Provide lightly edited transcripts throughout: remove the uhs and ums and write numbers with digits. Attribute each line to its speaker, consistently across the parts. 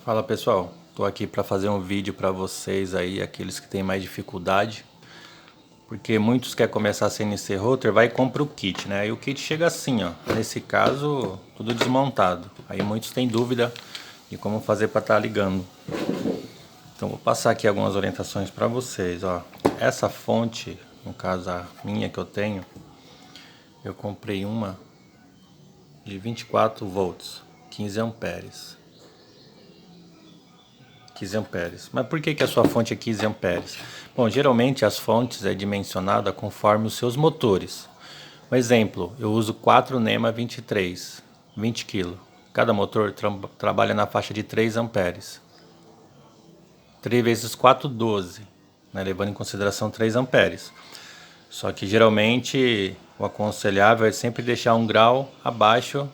Speaker 1: Fala pessoal, tô aqui para fazer um vídeo para vocês aí, aqueles que têm mais dificuldade, porque muitos querem começar a CNC Router, vai e compra o kit, né? E o kit chega assim, ó, nesse caso, tudo desmontado. Aí muitos têm dúvida de como fazer para estar ligando. Então vou passar aqui algumas orientações para vocês, ó. Essa fonte, no caso a minha que eu tenho, eu comprei uma de 24 volts, 15 amperes. 15 amperes. Mas por que a sua fonte é 15 amperes? Bom, geralmente as fontes é dimensionada conforme os seus motores. Um exemplo, eu uso 4 NEMA 23, 20 kg. Cada motor trabalha na faixa de 3 amperes. 3 vezes 4, 12, né, levando em consideração 3 amperes. Só que geralmente o aconselhável é sempre deixar 1 grau abaixo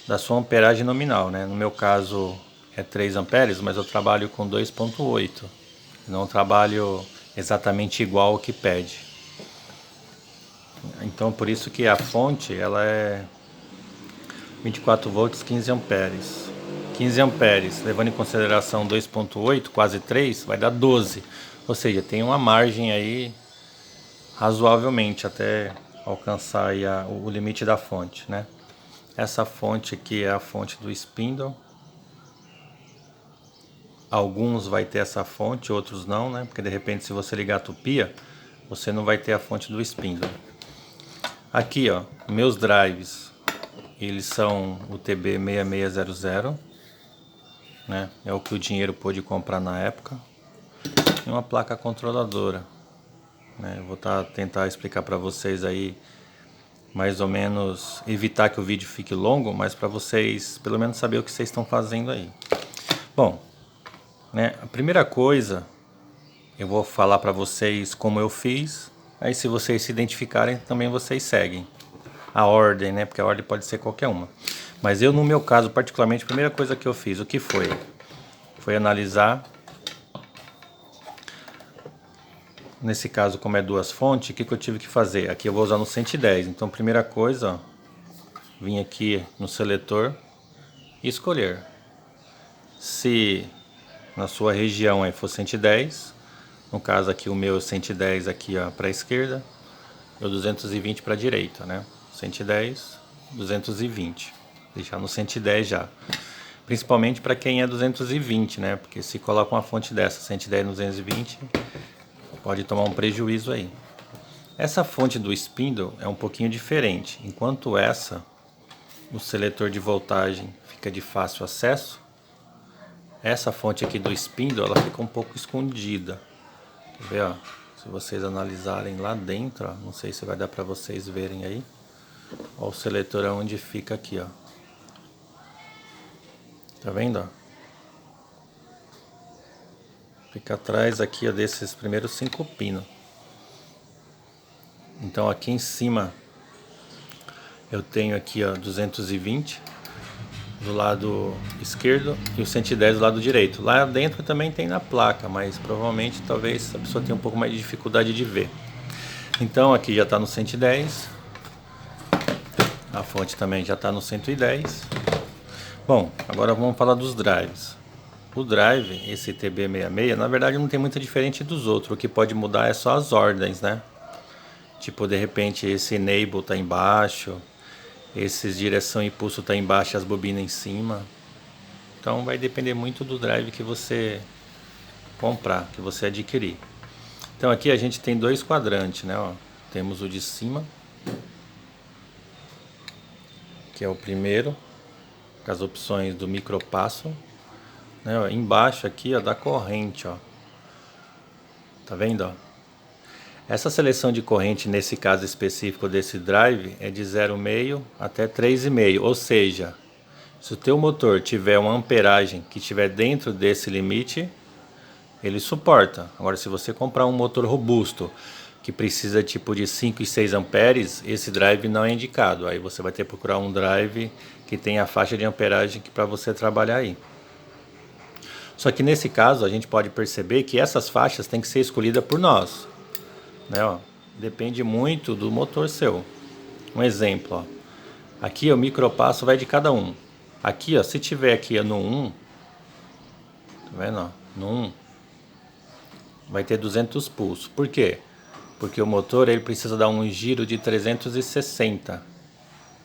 Speaker 1: da sua amperagem nominal, né? No meu caso é 3 amperes, mas eu trabalho com 2,8. Não trabalho exatamente igual ao que pede. Então por isso que a fonte ela é 24 volts, 15 amperes. 15 amperes, levando em consideração 2,8, quase 3, vai dar 12. Ou seja, tem uma margem aí razoavelmente até alcançar aí o limite da fonte, né? Essa fonte aqui é a fonte do spindle. Alguns vai ter essa fonte, outros não, né? Porque de repente se você ligar a tupia, você não vai ter a fonte do spindle. Aqui, ó, meus drives, eles são o TB6600, né? É o que o dinheiro pôde comprar na época. E uma placa controladora, né? Eu vou tentar explicar para vocês aí, mais ou menos, evitar que o vídeo fique longo, mas para vocês pelo menos saber o que vocês estão fazendo aí. Bom, né? A primeira coisa, eu vou falar para vocês como eu fiz. Aí se vocês se identificarem, também vocês seguem a ordem, né? Porque a ordem pode ser qualquer uma. Mas eu, no meu caso, particularmente, a primeira coisa que eu fiz, o que foi? Foi analisar, nesse caso, como é duas fontes, o que eu tive que fazer? Aqui eu vou usar no 110. Então, primeira coisa, ó, vim aqui no seletor e escolher. Se na sua região aí for 110, no caso aqui o meu 110 aqui para a esquerda, e o 220 para a direita, né? 110, 220. Deixar no 110 já. Principalmente para quem é 220, né? Porque se coloca uma fonte dessa, 110 220, pode tomar um prejuízo aí. Essa fonte do spindle é um pouquinho diferente. Enquanto essa, o seletor de voltagem fica de fácil acesso, essa fonte aqui do spindle, ela fica um pouco escondida. Quer ver, ó? Se vocês analisarem lá dentro, ó, não sei se vai dar para vocês verem aí. Ó, o seletor é onde fica aqui, ó. Tá vendo, ó? Fica atrás aqui, ó, desses primeiros 5 pinos. Então aqui em cima eu tenho aqui, ó, 220 do lado esquerdo e o 110 do lado direito. Lá dentro também tem na placa, mas provavelmente talvez a pessoa tenha um pouco mais de dificuldade de ver. Então aqui já está no 110. A fonte também já está no 110. Bom, agora vamos falar dos drives. O drive, esse TB66, na verdade não tem muito diferente dos outros. O que pode mudar é só as ordens, né? Tipo, de repente esse enable tá embaixo, esses direção e impulso tá embaixo e as bobinas em cima. Então vai depender muito do drive que você comprar, que você adquirir. Então aqui a gente tem dois quadrantes, né? Ó. Temos o de cima, que é o primeiro, com as opções do micropasso, né? Ó, embaixo aqui, ó, da corrente, ó. Tá vendo, ó? Essa seleção de corrente, nesse caso específico desse drive, é de 0,5 até 3,5, ou seja, se o teu motor tiver uma amperagem que estiver dentro desse limite, ele suporta. Agora, se você comprar um motor robusto, que precisa tipo de 5 e 6 amperes, esse drive não é indicado. Aí você vai ter que procurar um drive que tenha a faixa de amperagem para você trabalhar aí. Só que nesse caso, a gente pode perceber que essas faixas têm que ser escolhidas por nós. Né, ó, depende muito do motor seu. Um exemplo, ó, aqui o micropasso vai de cada um. Aqui, ó, se tiver aqui no 1, Tá vendo, ó? No 1 vai ter 200 pulsos. Por quê? Porque o motor ele precisa dar um giro de 360.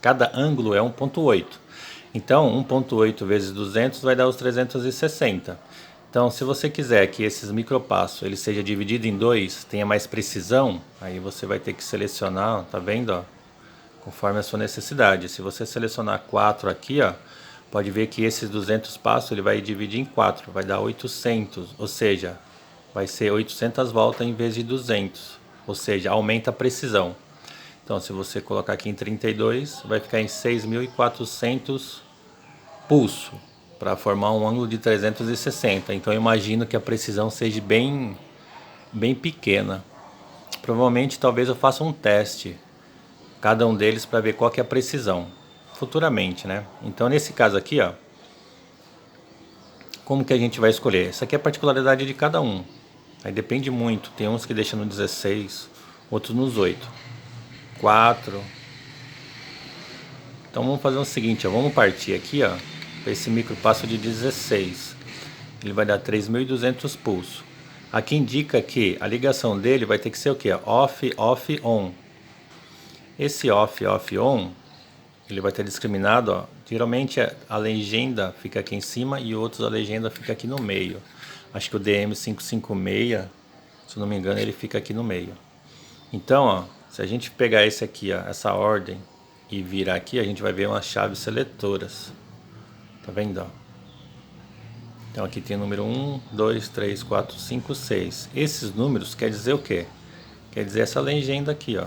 Speaker 1: Cada ângulo é 1.8. Então, 1.8 vezes 200 vai dar os 360. Então, se você quiser que esses micropassos ele seja dividido em dois, tenha mais precisão, aí você vai ter que selecionar, tá vendo, ó? Conforme a sua necessidade. Se você selecionar 4 aqui, ó, pode ver que esses 200 passos ele vai dividir em 4, vai dar 800, ou seja, vai ser 800 voltas em vez de 200, ou seja, aumenta a precisão. Então, se você colocar aqui em 32, vai ficar em 6.400 pulso para formar um ângulo de 360. Então, eu imagino que a precisão seja bem pequena. Provavelmente, talvez eu faça um teste, cada um deles, para ver qual que é a precisão, futuramente, né? Então, nesse caso aqui, ó, como que a gente vai escolher? Essa aqui é a particularidade de cada um. Aí depende muito. Tem uns que deixam no 16, outros nos 8. 4. Então vamos fazer o seguinte, ó, vamos partir aqui, ó, para esse micropasso de 16. Ele vai dar 3.200 pulsos. Aqui indica que a ligação dele vai ter que ser o que? Off, off, on. Esse off, off, on, ele vai ter discriminado, ó. Geralmente a legenda fica aqui em cima e outros a legenda fica aqui no meio. Acho que o DM556, se eu não me engano, ele fica aqui no meio. Então, ó, se a gente pegar esse aqui, ó, essa ordem, e virar aqui, a gente vai ver umas chaves seletoras. Tá vendo, ó? Então aqui tem o número 1, 2, 3, 4, 5, 6. Esses números quer dizer o quê? Quer dizer essa legenda aqui, ó.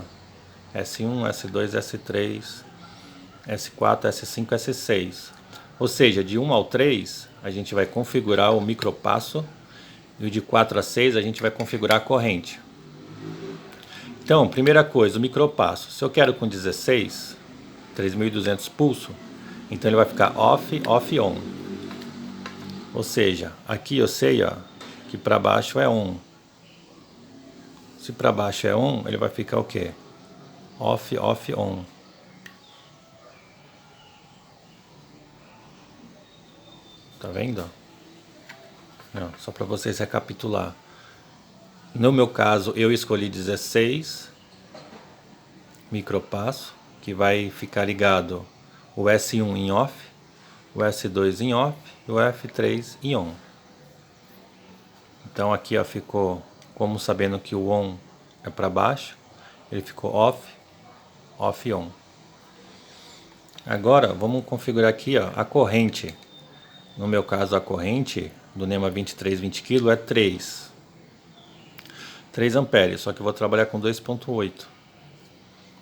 Speaker 1: S1, S2, S3, S4, S5, S6. Ou seja, de 1 ao 3, a gente vai configurar o micropasso. E o de 4 a 6, a gente vai configurar a corrente. Então, primeira coisa, o micropasso. Se eu quero com 16, 3.200 pulso, então ele vai ficar off, off, on. Ou seja, aqui eu sei, ó, que para baixo é on. Se para baixo é on, ele vai ficar o quê? Off, off, on. Tá vendo? Não, só para vocês recapitular. No meu caso, eu escolhi 16 micropasso, que vai ficar ligado o S1 em off, o S2 em off e o F3 em on. Então aqui, ó, ficou como sabendo que o on é para baixo, ele ficou off, off, on. Agora vamos configurar aqui, ó, a corrente. No meu caso, a corrente do NEMA 2320 kg é 3 amperes, só que eu vou trabalhar com 2.8.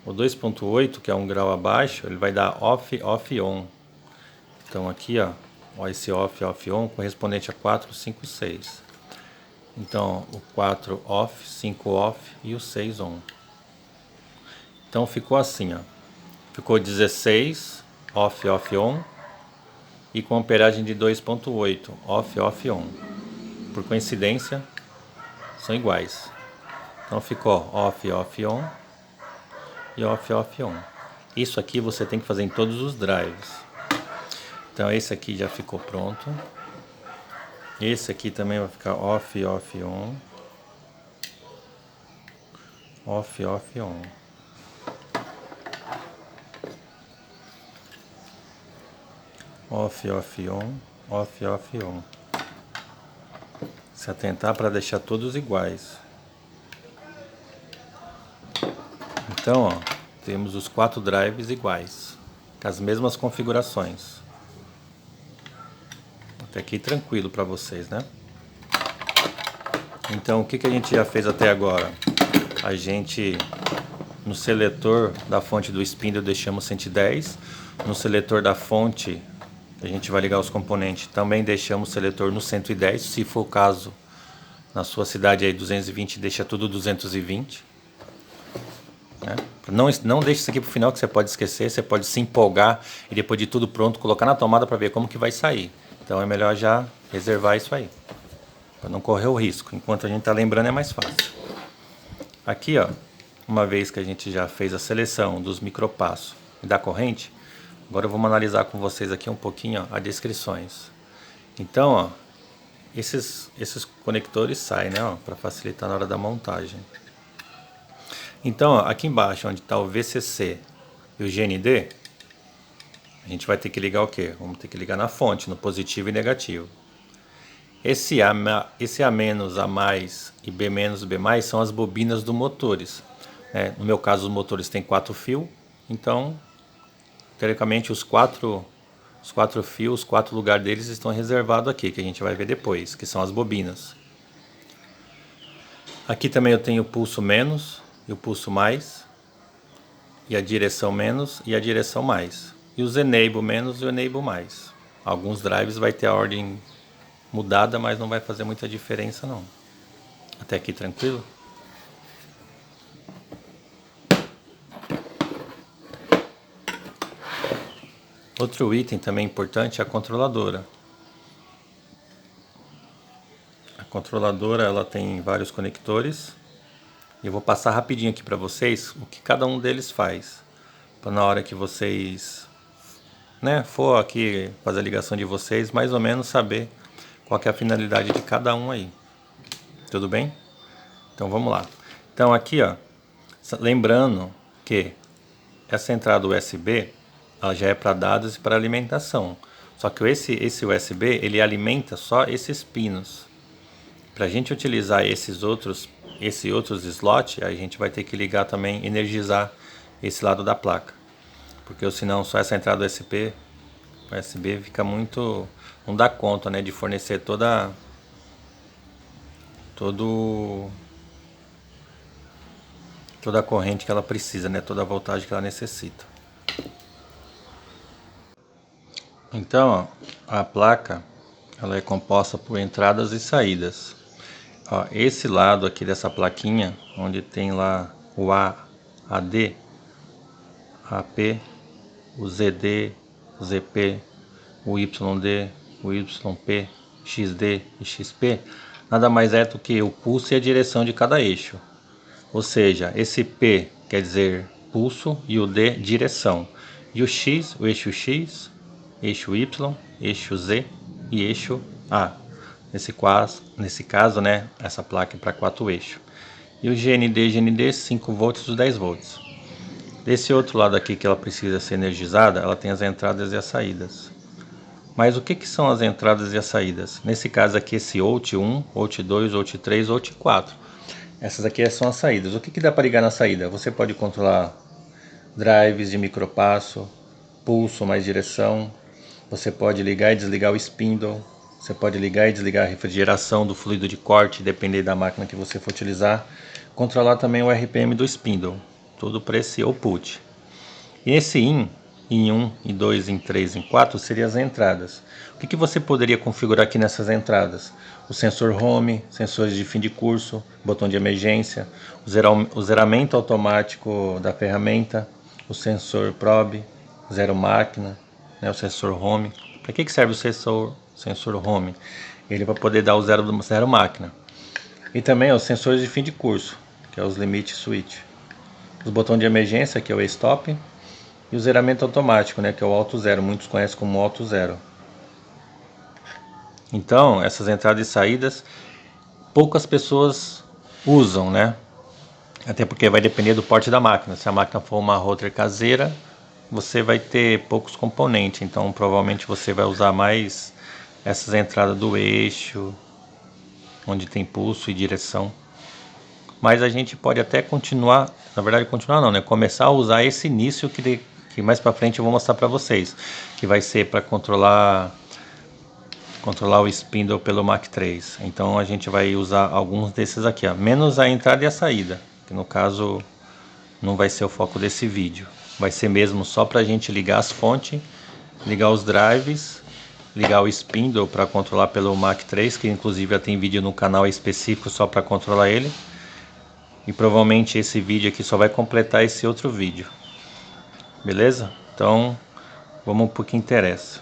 Speaker 1: O 2.8, que é 1 grau abaixo, ele vai dar off, off, on. Então aqui, ó, esse off, off, on correspondente a 4, 5, 6. Então o 4 off, 5 off e o 6 on. Então ficou assim, ó. Ficou 16 off, off, on e com amperagem de 2.8 off, off, on. Por coincidência, são iguais. Então ficou off, off, on e off, off, on. Isso aqui você tem que fazer em todos os drives. Então esse aqui já ficou pronto. Esse aqui também vai ficar off, off, on. Off, off, on. Off, off, on. Off, off, on. Se atentar para deixar todos iguais. Então, ó, temos os 4 drives iguais, com as mesmas configurações. Até aqui tranquilo para vocês, né? Então, o que a gente já fez até agora? A gente, no seletor da fonte do spindle, deixamos 110. No seletor da fonte, a gente vai ligar os componentes, também deixamos o seletor no 110. Se for o caso, na sua cidade aí 220, deixa tudo 220. Né? Não deixe isso aqui para o final, que você pode esquecer, você pode se empolgar e depois de tudo pronto, colocar na tomada para ver como que vai sair. Então é melhor já reservar isso aí, para não correr o risco. Enquanto a gente está lembrando é mais fácil. Aqui, ó, uma vez que a gente já fez a seleção dos micropassos e da corrente, agora eu vou analisar com vocês aqui um pouquinho, ó, as descrições. Então, ó, esses conectores saem, né, para facilitar na hora da montagem. Então, ó, aqui embaixo, onde está o VCC e o GND, a gente vai ter que ligar o quê? Vamos ter que ligar na fonte, no positivo e negativo. Esse A menos, A mais e B menos, B mais são as bobinas dos motores. No meu caso, os motores têm 4 fios, então, teoricamente, os quatro fios, os 4 lugares deles estão reservados aqui, que a gente vai ver depois, que são as bobinas. Aqui também eu tenho o pulso menos e o pulso mais, e a direção menos e a direção mais, e os enable menos e o enable mais. Alguns drives vai ter a ordem mudada, mas não vai fazer muita diferença não. Até aqui tranquilo? Outro item também importante é a controladora. A controladora ela tem vários conectores. E eu vou passar rapidinho aqui para vocês o que cada um deles faz. Para na hora que vocês for aqui fazer a ligação de vocês, mais ou menos saber qual que é a finalidade de cada um aí. Tudo bem? Então vamos lá. Então aqui, ó, lembrando que essa entrada USB ela já é para dados e para alimentação. Só que esse USB ele alimenta só esses pinos. Para a gente utilizar esses outros slots, a gente vai ter que ligar também, energizar esse lado da placa. Porque senão só essa entrada USB fica muito... não dá conta, né, de fornecer toda a corrente que ela precisa, né, toda a voltagem que ela necessita. Então, ó, a placa ela é composta por entradas e saídas. Ó, esse lado aqui dessa plaquinha, onde tem lá o A, AD, AP, o ZD, o ZP, o YD, o YP, XD e XP, nada mais é do que o pulso e a direção de cada eixo. Ou seja, esse P quer dizer pulso e o D direção. E o X, o eixo X, eixo Y, eixo Z e eixo A. Nesse caso, né, essa placa é para 4 eixos. E o GND 5 volts e 10 volts. Desse outro lado aqui que ela precisa ser energizada, ela tem as entradas e as saídas. Mas o que são as entradas e as saídas? Nesse caso aqui, esse OUT 1, OUT 2, OUT 3, OUT 4. Essas aqui são as saídas. O que dá para ligar na saída? Você pode controlar drives de micropasso, pulso mais direção. Você pode ligar e desligar o spindle. Você pode ligar e desligar a refrigeração do fluido de corte, dependendo da máquina que você for utilizar. Controlar também o RPM do spindle. Tudo para esse output. E esse in 1, in 2, in 3, in 4 seriam as entradas. O que você poderia configurar aqui nessas entradas? O sensor home, sensores de fim de curso, botão de emergência, o zeramento automático da ferramenta, o sensor probe, zero máquina, né, o sensor home. Para que serve o sensor home? Ele vai poder dar o zero máquina. E também os sensores de fim de curso, que é os limit switch. Os botões de emergência, que é o stop, e o zeramento automático, né, que é o auto zero, muitos conhecem como auto zero. Então, essas entradas e saídas, poucas pessoas usam, né? Até porque vai depender do porte da máquina. Se a máquina for uma router caseira, você vai ter poucos componentes, então provavelmente você vai usar mais essas entradas do eixo, onde tem pulso e direção. Mas a gente pode até continuar, na verdade continuar não, né? Começar a usar esse início que mais para frente eu vou mostrar para vocês, que vai ser para controlar o spindle pelo Mach 3. Então a gente vai usar alguns desses aqui, ó, menos a entrada e a saída, que no caso não vai ser o foco desse vídeo. Vai ser mesmo só para a gente ligar as fontes, ligar os drives, ligar o spindle para controlar pelo Mach 3, que inclusive já tem vídeo no canal específico só para controlar ele. E provavelmente esse vídeo aqui só vai completar esse outro vídeo. Beleza? Então vamos para o que interessa.